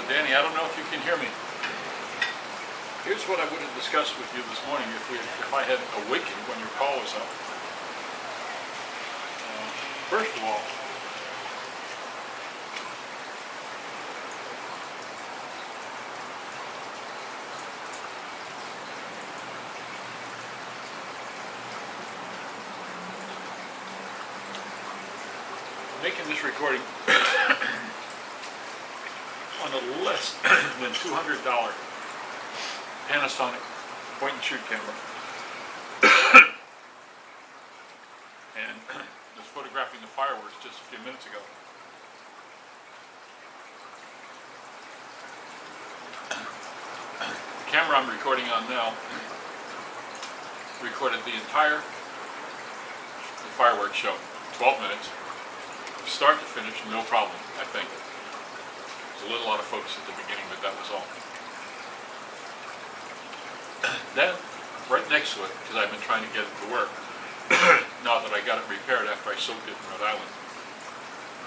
Danny, I don't know if you can hear me. Here's what I would have discussed with you this morning if I had awakened when your call was up. First of all, making this recording on a less than $200 Panasonic point-and-shoot camera, and was photographing the fireworks just a few minutes ago. The camera I'm recording on now recorded the entire fireworks show, 12 minutes. Start to finish, no problem, I think. There's a little out of focus at the beginning, but that was all. Then, right next to it, because I've been trying to get it to work, now that I got it repaired after I soaked it in Rhode Island,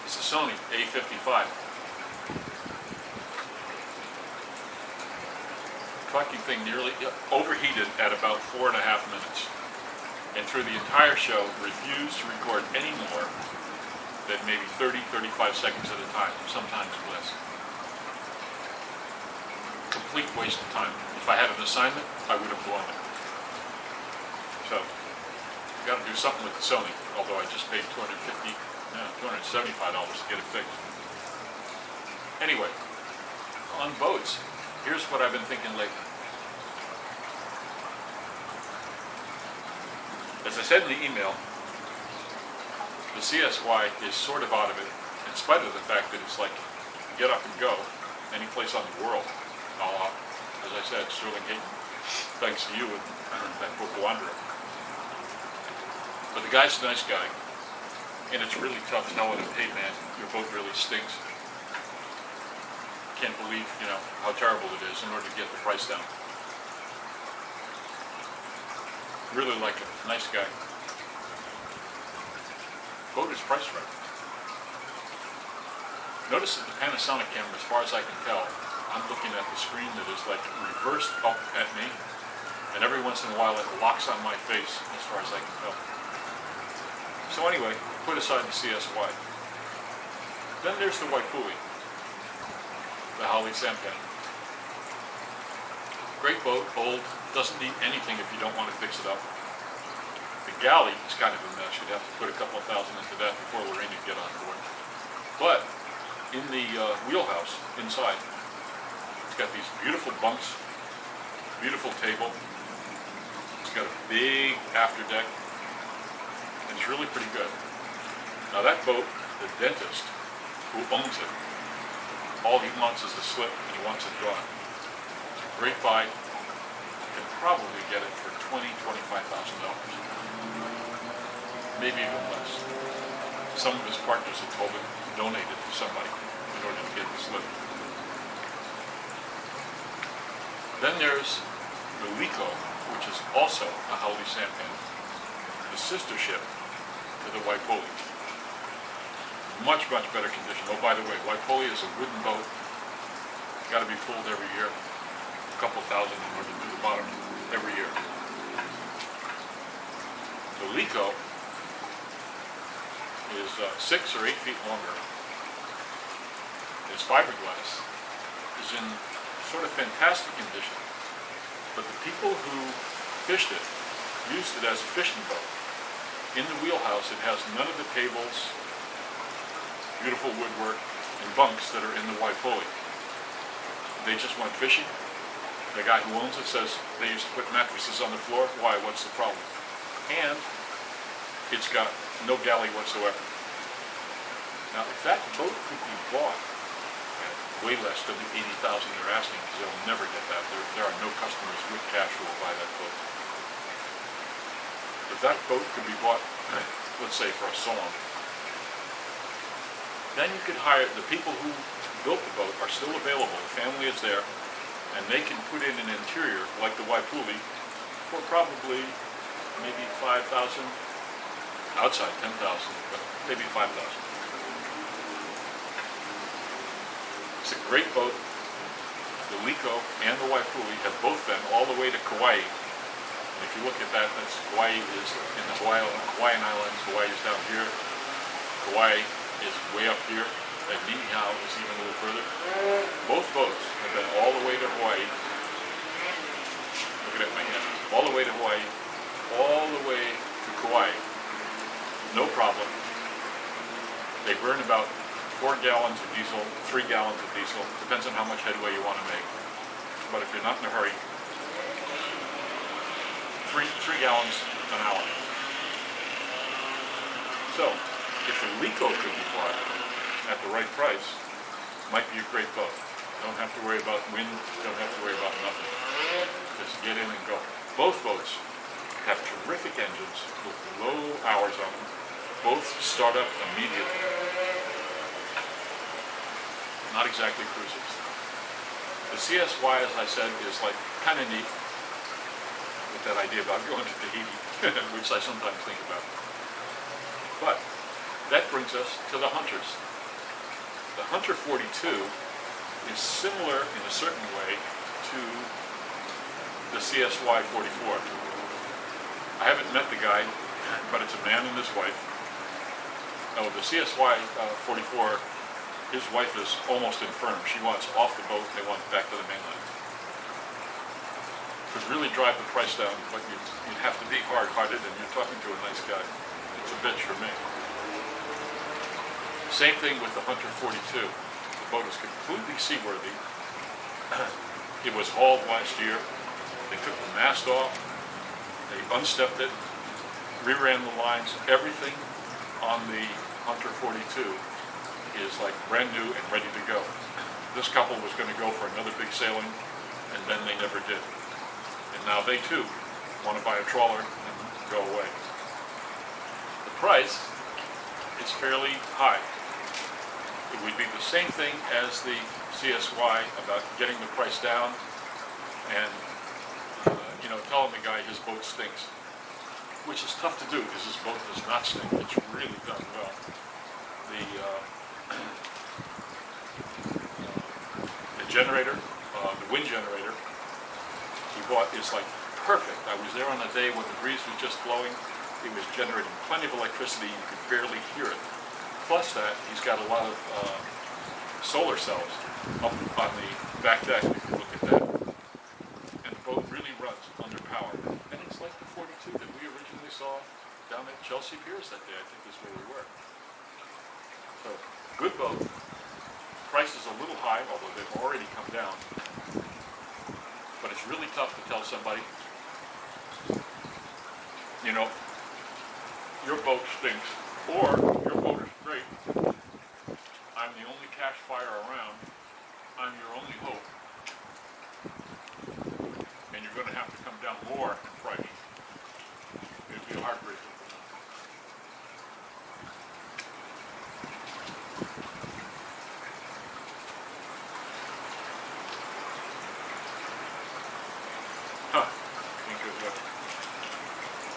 is a Sony A55. Fucking thing nearly overheated at about 4.5 minutes. And through the entire show, refused to record any more than maybe 30-35 seconds at a time, sometimes less. Complete waste of time. If I had an assignment, I would have blown it. So, got to do something with the Sony, although I just paid $275 to get it fixed. Anyway, on boats, here's what I've been thinking lately. As I said in the email, the CSY is sort of out of it, in spite of the fact that it's like get up and go, any place on the world, as I said, Sterling Hayden, thanks to you and that book Wanderer. But the guy's a nice guy, and it's really tough knowing him, hey man, your boat really stinks. Can't believe, how terrible it is in order to get the price down. Really like him, nice guy. Boat is priced right. Notice that the Panasonic camera, as far as I can tell, I'm looking at the screen that is like reversed up at me, and every once in a while it locks on my face, as far as I can tell. So anyway, put aside the CSY. Then there's the White Pulley, the Holly Sampan. Great boat, old, doesn't need anything if you don't want to fix it up. The galley is kind of a mess. You'd have to put a couple of thousand into that before Lorraine would get on board. But in the wheelhouse inside, it's got these beautiful bunks, beautiful table. It's got a big after deck, and it's really pretty good. Now that boat, the dentist who owns it, all he wants is the slip and he wants it gone. It's a great buy. You can probably get it for $20,000–$25,000. Maybe even less. Some of his partners have told him to donate it to somebody in order to get the slip. Then there's the Lico, which is also a Holly Sampan, the sister ship to the White Pulley. Much, much better condition. Oh, by the way, White Pulley is a wooden boat. Got to be pulled every year. A couple thousand in order to do the bottom every year. The Lico is 6 or 8 feet longer. Its fiberglass is in sort of fantastic condition, but the people who fished it used it as a fishing boat. In the wheelhouse, it has none of the tables, beautiful woodwork, and bunks that are in the White Pulley. They just went fishing. The guy who owns it says they used to put mattresses on the floor. Why? What's the problem? And it's got no galley whatsoever. Now, if that boat could be bought at way less than the $80,000 they're asking, because they'll never get that. There are no customers with cash who will buy that boat. If that boat could be bought, let's say for a song, then you could hire the people who built the boat are still available. The family is there, and they can put in an interior like the White Pulley for probably maybe $5,000, outside $10,000, but maybe $5,000. It's a great boat. the Liko and the Waipui have both been all the way to Kauai. And if you look at that, that's Kauai is in the Hawaiian Islands. Hawaii is down here. Kauai is way up here. And Niihau is even a little further. Both boats have been all the way to Hawaii. Looking at my hand. All the way to Hawaii. All the way to Kauai. No problem. They burn about 4 gallons of diesel, 3 gallons of diesel. Depends on how much headway you want to make. But if you're not in a hurry, 3 gallons an hour. So, if the Liko could be bought at the right price, might be a great boat. Don't have to worry about wind, don't have to worry about nothing. Just get in and go. Both boats have terrific engines with low hours on them. Both start up immediately. Not exactly cruisers. The CSY, as I said, is like kind of neat with that idea about going to Tahiti, which I sometimes think about. But that brings us to the Hunters. The Hunter 42 is similar in a certain way to the CSY 44. I haven't met the guy, but it's a man and his wife. Oh, the CSY 44, his wife is almost infirm. She wants off the boat, they want back to the mainland. Could really drive the price down, but you'd have to be hard-hearted, and you're talking to a nice guy. It's a bitch for me. Same thing with the Hunter 42. The boat is completely seaworthy. It was hauled last year. They took the mast off, they unstepped it, re-ran the lines. Everything on the Hunter 42 is like brand new and ready to go. This couple was going to go for another big sailing, and then they never did. And now they too want to buy a trawler and go away. The price is fairly high. It would be the same thing as the CSY about getting the price down and telling the guy his boat stinks, which is tough to do because his boat does not stink. It's really done well. The generator, the wind generator he bought is like perfect. I was there on a day when the breeze was just blowing. It was generating plenty of electricity. You could barely hear it. Plus that, he's got a lot of solar cells up on the back deck, if you look at that. And the boat really runs under power. And it's like the 42 that we originally saw down at Chelsea Piers that day, I think is where we were. So, good boat. Price is a little high, although they've already come down. But it's really tough to tell somebody, your boat stinks, or your boat is great. I'm the only cash buyer around. I'm your only hope. And you're going to have to come down more in price. It'd be a heartbreaker.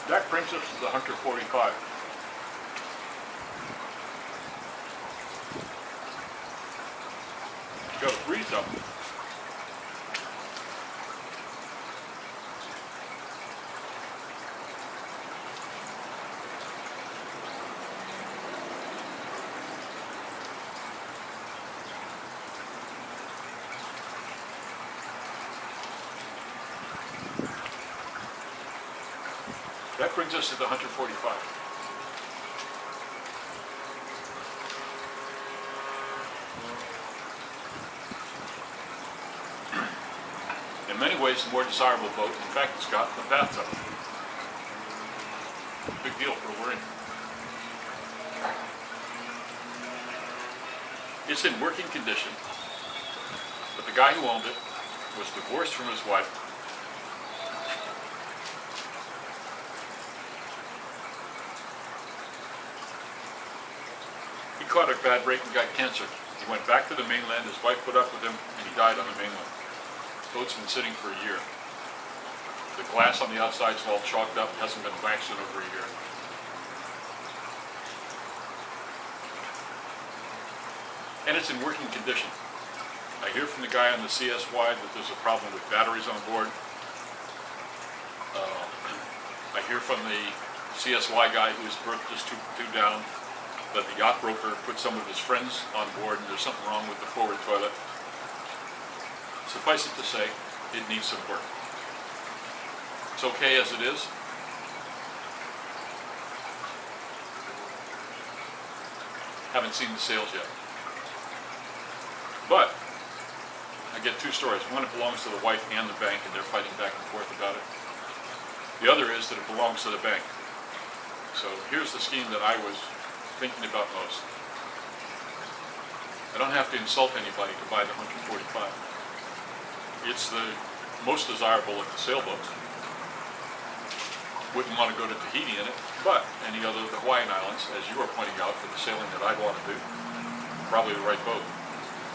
That brings us to the Hunter 45. It's got a breeze up. That brings us to the Hunter 45. In many ways, the more desirable boat. In fact, it's got the bathtub. Big deal for a marine. It's in working condition, but the guy who owned it was divorced from his wife. He caught a bad break and got cancer. He went back to the mainland, his wife put up with him, and he died on the mainland. The boat's been sitting for a year. The glass on the outside is all chalked up, hasn't been waxed in over a year. And it's in working condition. I hear from the guy on the CSY that there's a problem with batteries on board. I hear from the CSY guy whose berth is too down that the yacht broker put some of his friends on board and there's something wrong with the forward toilet. Suffice it to say, it needs some work. It's okay as it is. Haven't seen the sales yet. But I get two stories. One, it belongs to the wife and the bank, and they're fighting back and forth about it. The other is that it belongs to the bank. So here's the scheme that I was thinking about most. I don't have to insult anybody to buy the 145. It's the most desirable of the sailboats. Wouldn't want to go to Tahiti in it, but any other of the Hawaiian Islands, as you were pointing out, for the sailing that I'd want to do, probably the right boat.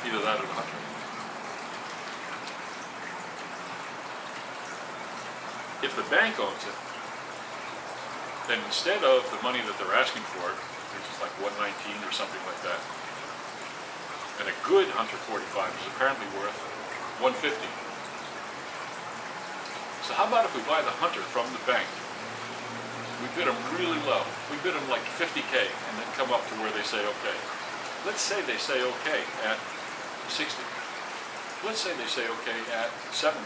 Either that or the Hunter. If the bank owns it, then instead of the money that they're asking for it, which is like $119 or something like that, and a good Hunter 45 is apparently worth $150. So how about if we buy the Hunter from the bank? We bid them really low. We bid them like $50K and then come up to where they say okay. Let's say they say okay at 60. Let's say they say okay at 70.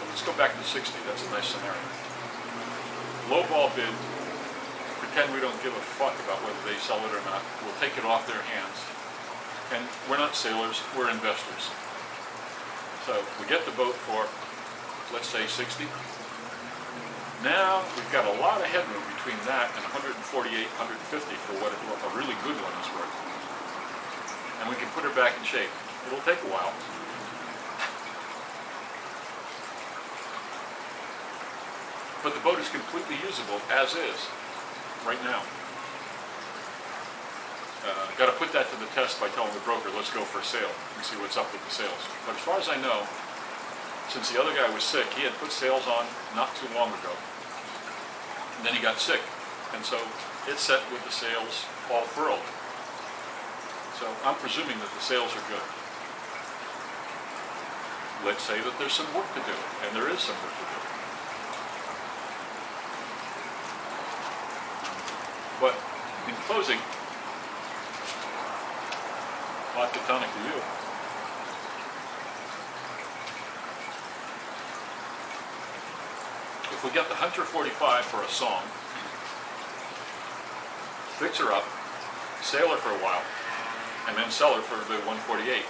Let's go back to 60. That's a nice scenario. Low ball bid. Pretend we don't give a fuck about whether they sell it or not. We'll take it off their hands. And we're not sailors, we're investors. So we get the boat for, let's say, 60. Now we've got a lot of headroom between that and 148, 150 for what a really good one is worth. And we can put her back in shape. It'll take a while. But the boat is completely usable as is, right now. Got to put that to the test by telling the broker, let's go for a sail and see what's up with the sails. But as far as I know, since the other guy was sick, he had put sails on not too long ago. And then he got sick. And so it's set with the sails all furled. So I'm presuming that the sails are good. Let's say that there's some work to do, and there is some work to do. But in closing, vodka tonic to you. If we get the Hunter 45 for a song, fix her up, sail her for a while, and then sell her for the 148.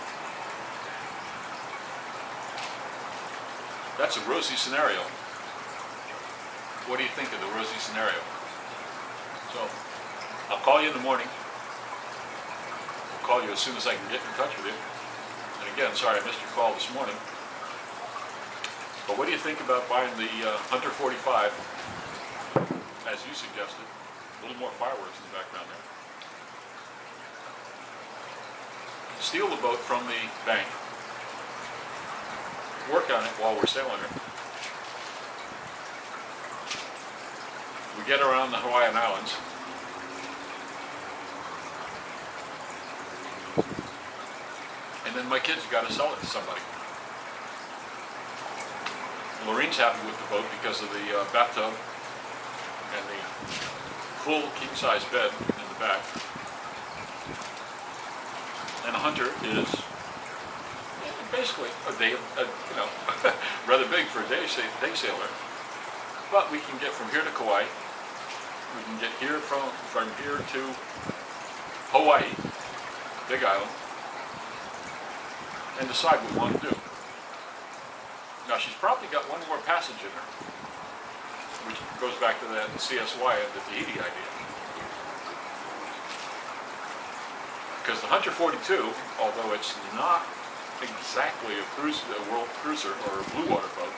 That's a rosy scenario. What do you think of the rosy scenario? So, I'll call you in the morning. I'll call you as soon as I can get in touch with you. And again, sorry I missed your call this morning. But what do you think about buying the Hunter 45, as you suggested? A little more fireworks in the background there. Steal the boat from the bank. Work on it while we're sailing it. We get around the Hawaiian Islands. And then my kids got to sell it to somebody. Lorraine's happy with the boat because of the bathtub and the full king-size bed in the back. And a Hunter is basically a day, rather big for a day sailor. But we can get from here to Kauai. We can get here from here to Hawaii, Big Island, and decide what we want to do. Now she's probably got one more passage in her, which goes back to that CSY and the Tahiti idea. Because the Hunter 42, although it's not exactly a world cruiser or a blue water boat,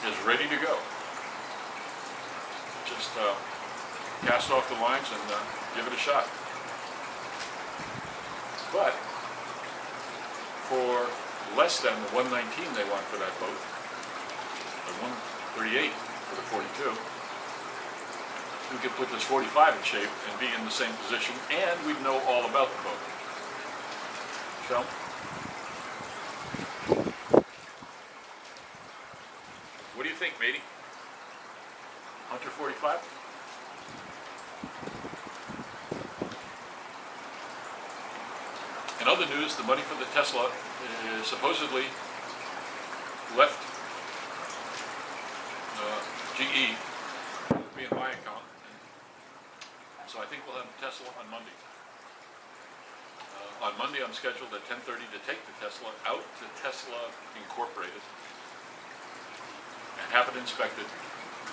is ready to go. Just cast off the lines and give it a shot. But for less than the 119 they want for that boat, the 138 for the 42, we could put this 45 in shape and be in the same position, and we'd know all about the boat. So, think, matey? Hunter 45? In other news, the money for the Tesla is supposedly left GE, be in my account, and so I think we'll have a Tesla on Monday. On Monday, I'm scheduled at 10:30 to take the Tesla out to Tesla Incorporated and have it inspected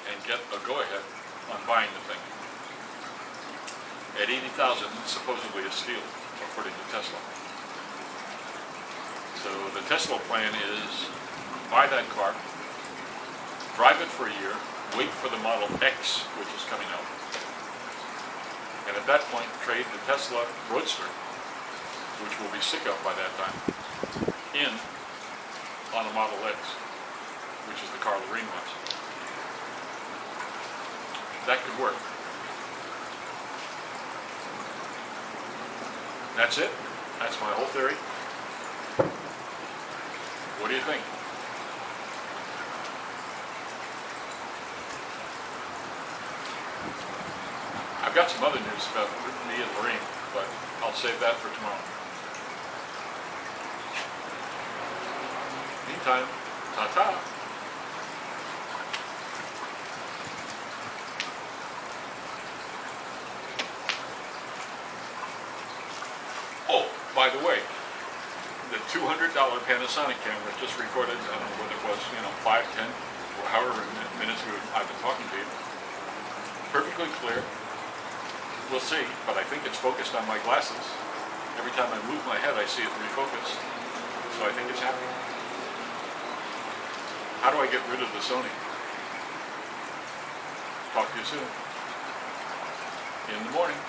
and get a go-ahead on buying the thing. At $80,000, supposedly a steal, according to Tesla. So the Tesla plan is buy that car, drive it for a year, wait for the Model X, which is coming out, and at that point trade the Tesla Roadster, which will be sick of by that time, in on a Model X, which is the car Lorraine wants. That could work. That's it. That's my whole theory. What do you think? I've got some other news about me and Lorraine, but I'll save that for tomorrow. Meantime, ta-ta. Oh, by the way, the $200 Panasonic camera just recorded, I don't know whether it was, 5, 10, or however minutes I've been talking to you. Perfectly clear. We'll see, but I think it's focused on my glasses. Every time I move my head, I see it refocus. So I think it's happening. How do I get rid of the Sony? Talk to you soon. In the morning.